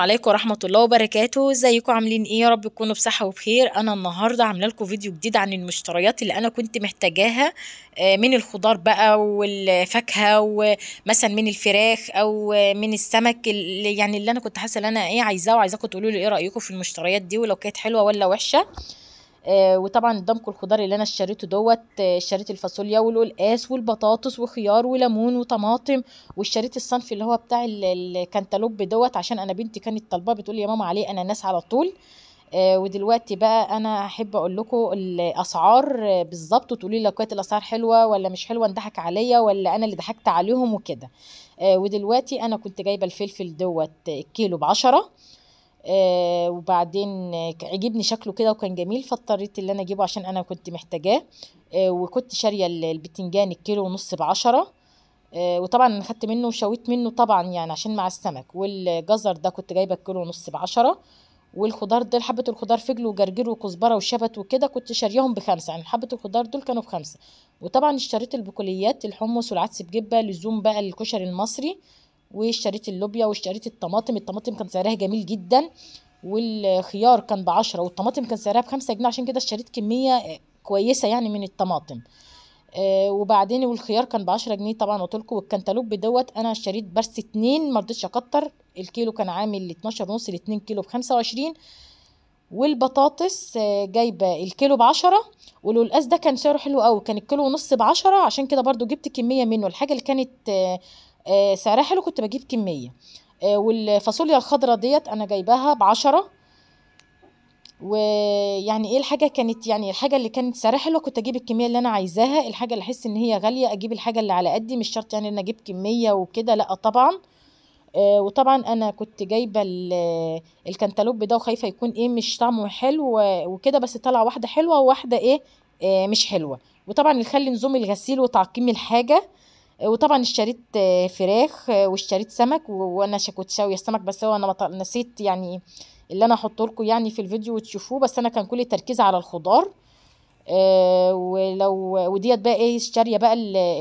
عليكم ورحمة الله وبركاته. ازيكم عاملين ايه؟ يا رب تكونوا بصحة وبخير. انا النهاردة عاملة لكم فيديو جديد عن المشتريات اللي انا كنت محتاجاها، من الخضار بقى والفاكهة، ومثلا من الفراخ او من السمك، اللي انا كنت حاسة ان انا عايزاه، وعايزاكم تقولوا لي ايه رأيكم في المشتريات دي، ولو كانت حلوة ولا وحشة. وطبعا قدامكم الخضار اللي انا اشتريته دوت. اشتريت الفاصوليا والقلقاس والبطاطس وخيار وليمون وطماطم، واشتريت الصنف اللي هو بتاع الكنتالوب دوت، عشان انا بنتي كانت طالباه بتقول لي يا ماما عليه اناناس على طول. ودلوقتي بقى انا احب اقول لكم الاسعار بالظبط، وتقولي لي لو كانت الاسعار حلوه ولا مش حلوه، انضحك عليا ولا انا اللي ضحكت عليهم وكده. ودلوقتي انا كنت جايبه الفلفل دوت الكيلو ب10. وبعدين عجبني شكله كده وكان جميل، فاضطريت ان انا اجيبه عشان انا كنت محتاجاه. وكنت شاريه البتنجان الكيلو ونص ب10. وطبعا انا خدت منه وشويت منه طبعا يعني عشان مع السمك. والجزر ده كنت جايبه الكيلو ونص ب10. والخضار ده حبه الخضار فجل وجرجير وكزبره وشبت وكده كنت شاريهم ب5، يعني حبه الخضار دول كانوا ب5. وطبعا اشتريت البقوليات الحمص والعدس بجبه لزوم بقى الكشري المصري. واشتريت اللوبيا واشتريت الطماطم كان سعرها جميل جدا. والخيار كان ب10 والطماطم كان سعرها ب5 جنيه، عشان كده اشتريت كمية كويسة يعني من الطماطم. وبعدين والخيار كان ب10 جنيه طبعا قلتلكوا. والكنتالوب دوت انا اشتريت بس 2، مرضتش اكتر. الكيلو كان عامل 12 ونص، ل2 كيلو ب25. والبطاطس جايبه الكيلو ب10. والقلقاس ده كان سعره حلو قوي، كان الكيلو ونص ب10، عشان كده برضو جبت كميه منه. الحاجه اللي كانت سعرها حلو كنت بجيب كميه. والفاصوليا الخضراء ديت انا جايباها ب10. ويعني ايه الحاجه كانت، يعني الحاجه اللي كانت سعرها حلو كنت اجيب الكميه اللي انا عايزاها. الحاجه اللي احس ان هي غاليه اجيب الحاجه اللي على قدي، مش شرط يعني ان اجيب كميه وكده، لا طبعا. وطبعا انا كنت جايبه الكنتالوب ده، وخايفه يكون مش طعمه حلو وكده، بس طلع واحده حلوه وواحده مش حلوه. وطبعا الخل نزوم الغسيل وتعقيم الحاجه. وطبعا اشتريت فراخ، واشتريت سمك، وانا كنت شاويه السمك، بس هو انا نسيت يعني اللي انا احطه لكم يعني في الفيديو وتشوفوه، بس انا كان كل التركيز على الخضار. وديت بقى شاريه بقى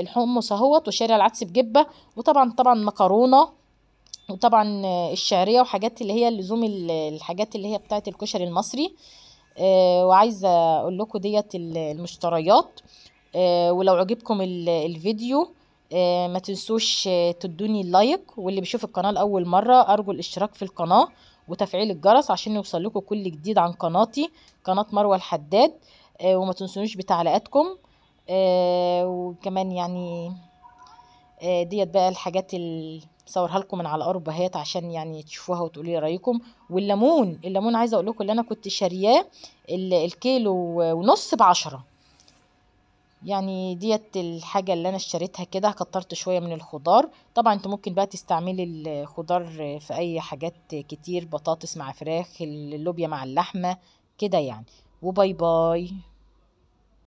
الحمص اهوت، وشاريه العدس بجبه. وطبعا مكرونه. وطبعا الشعريه وحاجات اللي هي اللزوم، الحاجات اللي هي بتاعت الكشري المصري. وعايزه اقول لكم ديت المشتريات. ولو عجبكم الفيديو ما تنسوش تدوني اللايك، واللي بيشوف القناه لاول مره ارجو الاشتراك في القناه وتفعيل الجرس عشان يوصل لكم كل جديد عن قناتي، قناه مروه الحداد. وما تنسونيش بتعليقاتكم. وكمان يعني ديت بقى الحاجات اللي صورها لكم من على الارض اهيت، عشان يعني تشوفوها وتقولوا لي رايكم. والليمون عايزه اقول لكم اللي انا كنت شارياه الكيلو ونص ب10. يعني ديت الحاجة اللي انا اشتريتها كده، كترت شوية من الخضار. طبعا انت ممكن بقى تستعملي الخضار في اي حاجات كتير، بطاطس مع فراخ، اللوبيا مع اللحمة كده يعني. وباي باي.